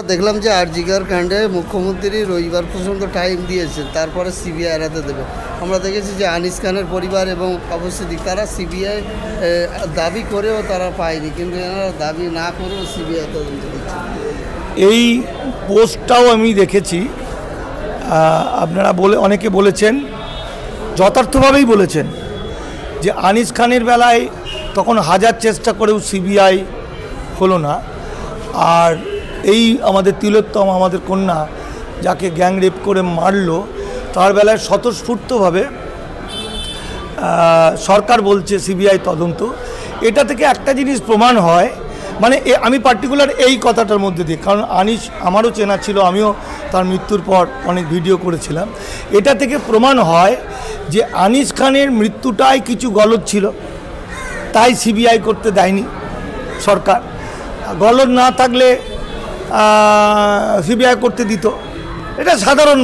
দেখলাম যে আরজিকর কাণ্ডে মুখ্যমন্ত্রী রবিবার পর্যন্ত টাইম দিয়েছে, তারপরে সিবিআই এড়াতে দেবে। আমরা দেখেছি যে আনিস খানের পরিবার এবং অবশ্যই তারা সিবিআই দাবি করেও তারা পায়নি, কিন্তু এনারা দাবি না করেও সিবিআই তদন্ত দিচ্ছে। এই পোস্টটাও আমি দেখেছি, আপনারা অনেকে বলেছেন, যথার্থভাবেই বলেছেন যে আনিস খানের বেলায় তখন হাজার চেষ্টা করেও সিবিআই হলো না, আর এই আমাদের তিলোত্তম, আমাদের কন্যা যাকে গ্যাং রেপ করে মারলো, তার বেলায় স্বতঃস্ফূর্তভাবে সরকার বলছে সিবিআই তদন্ত। এটা থেকে একটা জিনিস প্রমাণ হয়, মানে আমি পার্টিকুলার এই কথাটার মধ্যে দিয়ে, কারণ আনিস আমারও চেনা ছিল, আমিও তার মৃত্যুর পর অনেক ভিডিও করেছিলাম। এটা থেকে প্রমাণ হয় যে আনিস খানের মৃত্যুটাই কিছু গলদ ছিল, তাই সিবিআই করতে দেয়নি সরকার। গলদ না থাকলে সিবিআই করতে দিত, এটা সাধারণ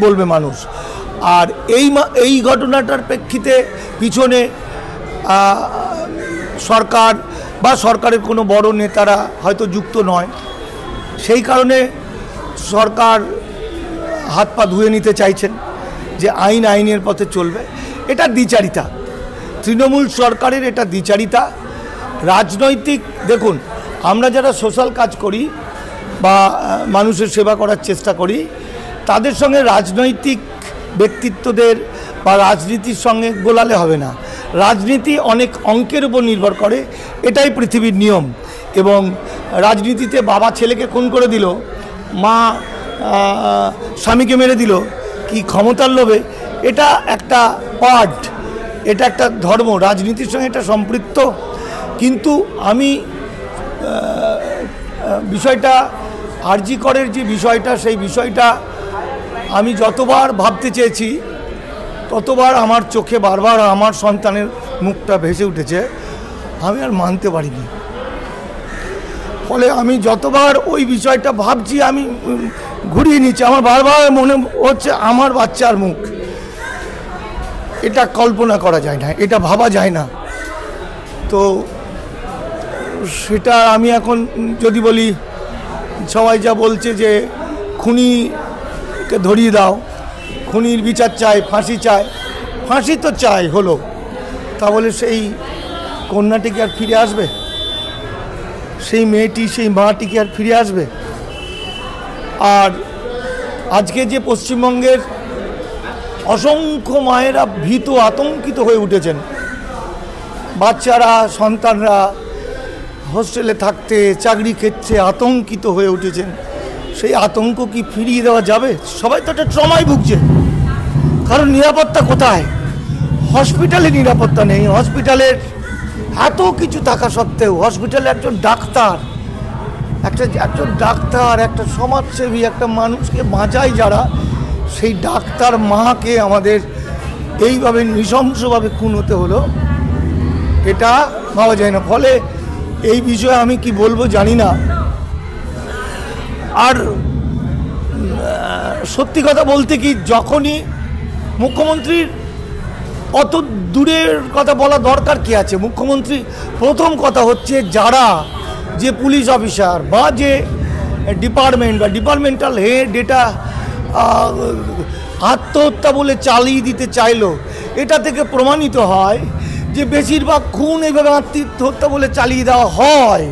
বলবে মানুষ। আর এই ঘটনাটার প্রেক্ষিতে পিছনে সরকার বা সরকারের কোনো বড় নেতারা হয়তো যুক্ত নয়, সেই কারণে সরকার হাত পা ধুয়ে নিতে চাইছেন যে আইনের পথে চলবে। এটা দ্বিচারিতা, তৃণমূল সরকারের এটা দ্বিচারিতা। রাজনৈতিক, দেখুন আমরা যারা সোশ্যাল কাজ করি বা মানুষের সেবা করার চেষ্টা করি, তাদের সঙ্গে রাজনৈতিক ব্যক্তিত্বদের বা রাজনীতির সঙ্গে গোলালে হবে না। রাজনীতি অনেক অঙ্কের উপর নির্ভর করে, এটাই পৃথিবীর নিয়ম। এবং রাজনীতিতে বাবা ছেলেকে খুন করে দিল, মা স্বামীকে মেরে দিল কি ক্ষমতার লোভে, এটা একটা পার্ট, এটা একটা ধর্ম, রাজনীতির সঙ্গে এটা সম্পৃক্ত। কিন্তু আমি বিষয়টা আরজিকরের যে বিষয়টা, সেই বিষয়টা আমি যতবার ভাবতে চেয়েছি ততবার আমার চোখে বারবার আমার সন্তানের মুখটা ভেসে উঠেছে, আমি আর মানতে পারিনি। ফলে আমি যতবার ওই বিষয়টা ভাবছি, আমি ঘুরিয়ে নিচ্ছি, আমার বারবার মনে হচ্ছে আমার বাচ্চার মুখ। এটা কল্পনা করা যায় না, এটা ভাবা যায় না। তো সেটা আমি এখন যদি বলি, সবাই যা বলছে যে খুনিকে ধরিয়ে দাও, খুনির বিচার চাই, ফাঁসি চাই, ফাঁসি তো চাই হলো, তা বলে সেই কন্যাটি কি আর ফিরে আসবে? সেই মেয়েটি, সেই মাটি কি আর ফিরে আসবে? আর আজকে যে পশ্চিমবঙ্গের অসংখ্য মায়েরা ভীত, আতঙ্কিত হয়ে উঠেছেন, বাচ্চারা, সন্তানরা হোস্টেলে থাকতে, চাকরি ক্ষেত্রে আতঙ্কিত হয়ে উঠেছেন, সেই আতঙ্ক কি ফিরিয়ে দেওয়া যাবে? সবাই তো একটা ট্রমায় ভুগছে, কারণ নিরাপত্তা কোথায়? হসপিটালে নিরাপত্তা নেই। হসপিটালের এত কিছু থাকা সত্ত্বেও, হসপিটালে একজন ডাক্তার, একটা সমাজসেবী, একটা মানুষকে বাঁচায় যারা, সেই ডাক্তার মাকে আমাদের এইভাবে নৃশংসভাবে খুন হতে হলো, এটা ভাবা যায় না। ফলে এই বিষয়ে আমি কি বলবো জানি না। আর সত্যি কথা বলতে কি, যখনই মুখ্যমন্ত্রীর অত দূরের কথা বলা দরকার কি আছে? মুখ্যমন্ত্রী প্রথম কথা হচ্ছে, যারা যে পুলিশ অফিসার বা যে ডিপার্টমেন্ট বা ডিপার্টমেন্টাল হেড এটা আত্মহত্যা বলে চালিয়ে দিতে চাইলো, এটা থেকে প্রমাণিত হয় যে বেশিরভাগ খুন এইভাবে আত্মহত্যা বলে চালিয়ে দেওয়া হয়।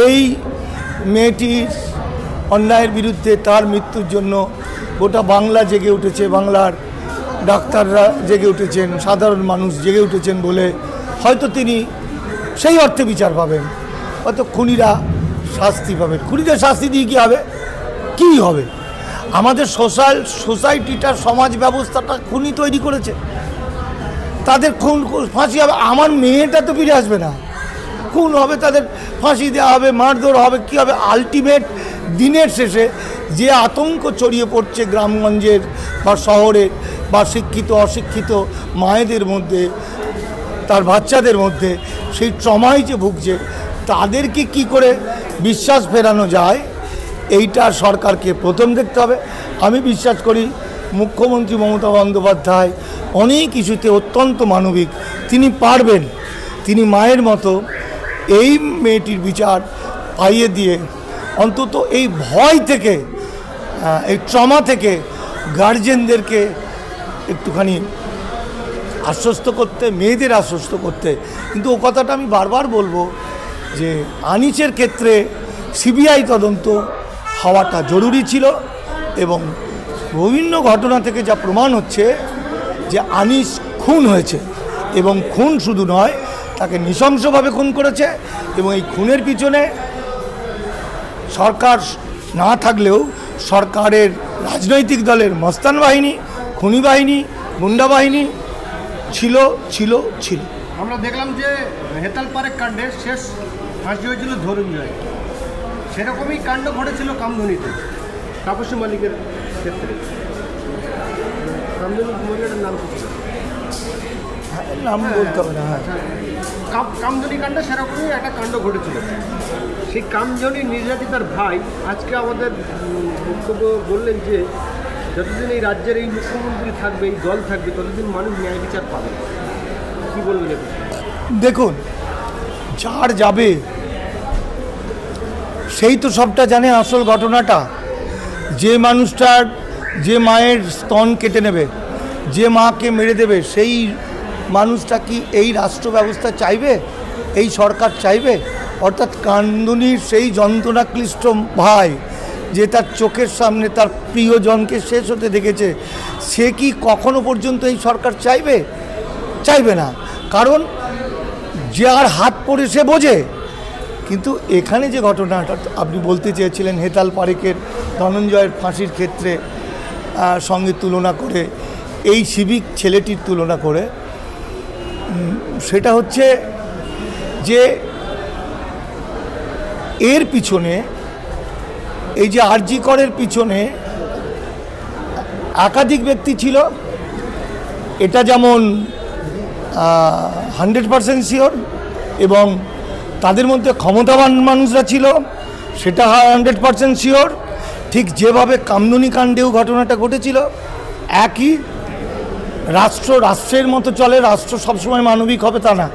এই মেয়েটির অন্যায়ের বিরুদ্ধে, তার মৃত্যুর জন্য গোটা বাংলা জেগে উঠেছে, বাংলার ডাক্তাররা জেগে উঠেছেন, সাধারণ মানুষ জেগে উঠেছেন বলে হয়তো তিনি সেই অর্থে বিচার পাবেন, হয়তো খুনিরা শাস্তি পাবেন। খুনিদের শাস্তি দিয়ে কী হবে? কী হবে? আমাদের সোসাইটিটা, সমাজ ব্যবস্থাটা খুনি তৈরি করেছে, তাদের খুন ফাঁসি হবে। আমার মেয়েটা তো ফিরে আসবে না, খুন হবে, তাদের ফাঁসি দেওয়া হবে, মারধর হবে, কী হবে? আলটিমেট দিনের শেষে যে আতঙ্ক ছড়িয়ে পড়ছে গ্রামগঞ্জের বা শহরে বা শিক্ষিত অশিক্ষিত মায়েদের মধ্যে, তার বাচ্চাদের মধ্যে, সেই ট্রমায় যে ভুগছে, তাদেরকে কি করে বিশ্বাস ফেরানো যায়, এইটা সরকারকে প্রথম দেখতে হবে। আমি বিশ্বাস করি মুখ্যমন্ত্রী মমতা বন্দ্যোপাধ্যায় অনেক ইস্যুতে অত্যন্ত মানবিক, তিনি পারবেন, তিনি মায়ের মতো এই মেয়েটির বিচার পাইয়ে দিয়ে অন্তত এই ভয় থেকে, এই ট্রমা থেকে গার্জেনদেরকে একটুখানি আশ্বস্ত করতে, মেয়েদের আশ্বস্ত করতে। কিন্তু ও কথাটা আমি বারবার বলবো যে আনিসের ক্ষেত্রে সিবিআই তদন্ত হওয়াটা জরুরি ছিল, এবং বিভিন্ন ঘটনা থেকে যা প্রমাণ হচ্ছে যে আনিস খুন হয়েছে, এবং খুন শুধু নয়, তাকে নৃশংসভাবে খুন করেছে, এবং এই খুনের পিছনে সরকার না থাকলেও সরকারের রাজনৈতিক দলের মস্তান বাহিনী, খুনি বাহিনী, গুন্ডা বাহিনী ছিল ছিল ছিল। আমরা দেখলাম যে হেতাল পারেক কাণ্ডের শেষ ফাঁসি হয়েছিল ধর্মীয়, সেরকমই কাণ্ড ঘটেছিল কামধুনিতে তাপসী মালিকের ক্ষেত্রে। কামধুনি মহিলাটার নাম কি ছিল? নাম বলতে হবে না। হ্যাঁ, কামধুনি কাণ্ডে সেরকমই একটা কাণ্ড ঘটেছিল। সেই কামধুনি নির্যাতিতার ভাই আজকে আমাদের বক্তব্য বললেন যে যতদিন এই রাজ্যের এই মুখ্যমন্ত্রী থাকবে, এই দল থাকবে, ততদিন মানুষ ন্যায় বিচার পাবে। কী বলবেন? দেখুন, যার যাবে সেই তো সবটা জানে আসল ঘটনাটা। যে মানুষটার, যে মায়ের স্তন কেটে নেবে, যে মাকে মেরে দেবে, সেই মানুষটা কি এই রাষ্ট্র ব্যবস্থা চাইবে, এই সরকার চাইবে? অর্থাৎ কামধুনির সেই যন্ত্রণাক্লিষ্ট ভাই যে তার চোখের সামনে তার প্রিয়জনকে শেষ হতে দেখেছে, সে কি কখনো পর্যন্ত এই সরকার চাইবে? চাইবে না, কারণ যার হাত পড়ে সে বোঝে। কিন্তু এখানে যে ঘটনাটা আপনি বলতে চেয়েছিলেন হেতাল পারেকের, ধনঞ্জয়ের ফাঁসির ক্ষেত্রে সঙ্গে তুলনা করে, এই সিভিক ছেলেটির তুলনা করে, সেটা হচ্ছে যে এর পিছনে, এই যে আরজি করের পিছনে একাধিক ব্যক্তি ছিল, এটা যেমন 100% শিওর, এবং তাদের মধ্যে ক্ষমতাবান মানুষরা ছিল, সেটা 100% শিওর। ঠিক যেভাবে কামধুনি কাণ্ডেও ঘটনাটা ঘটেছিল, একই রাষ্ট্রের মতো চলে। রাষ্ট্র সবসময় মানবিক হবে তা না,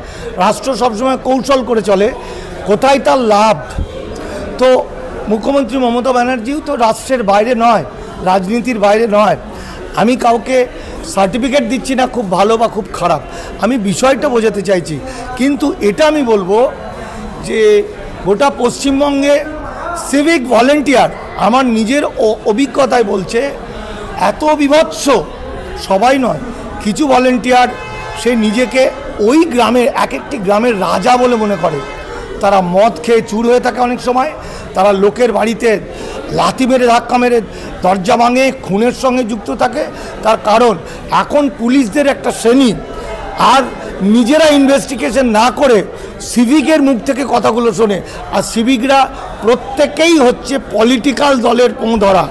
রাষ্ট্র সবসময় কৌশল করে চলে, কোথায় তার লাভ। তো মুখ্যমন্ত্রী মমতা ব্যানার্জিও তো রাষ্ট্রের বাইরে নয়, রাজনীতির বাইরে নয়। আমি কাউকে সার্টিফিকেট দিচ্ছি না খুব ভালো বা খুব খারাপ, আমি বিষয়টা বোঝাতে চাইছি। কিন্তু এটা আমি বলবো যে গোটা পশ্চিমবঙ্গে সিভিক ভলেন্টিয়ার, আমার নিজের অভিজ্ঞতায় বলছে, এত বিভৎস, সবাই নয়, কিছু ভলেন্টিয়ার সে নিজেকে ওই গ্রামের, এক একটি গ্রামের রাজা বলে মনে করে। তারা মদ খেয়ে চুর হয়ে থাকে, অনেক সময় তারা লোকের বাড়িতে লাথি মেরে, ধাক্কা মেরে দরজা ভাঙে, খুনের সঙ্গে যুক্ত থাকে। তার কারণ এখন পুলিশদের একটা শ্রেণী আর নিজেরা ইনভেস্টিগেশন না করে সিভিকের মুখ থেকে কথাগুলো শোনে, আর সিভিকরা প্রত্যেকেই হচ্ছে পলিটিক্যাল দলের পো ধরা।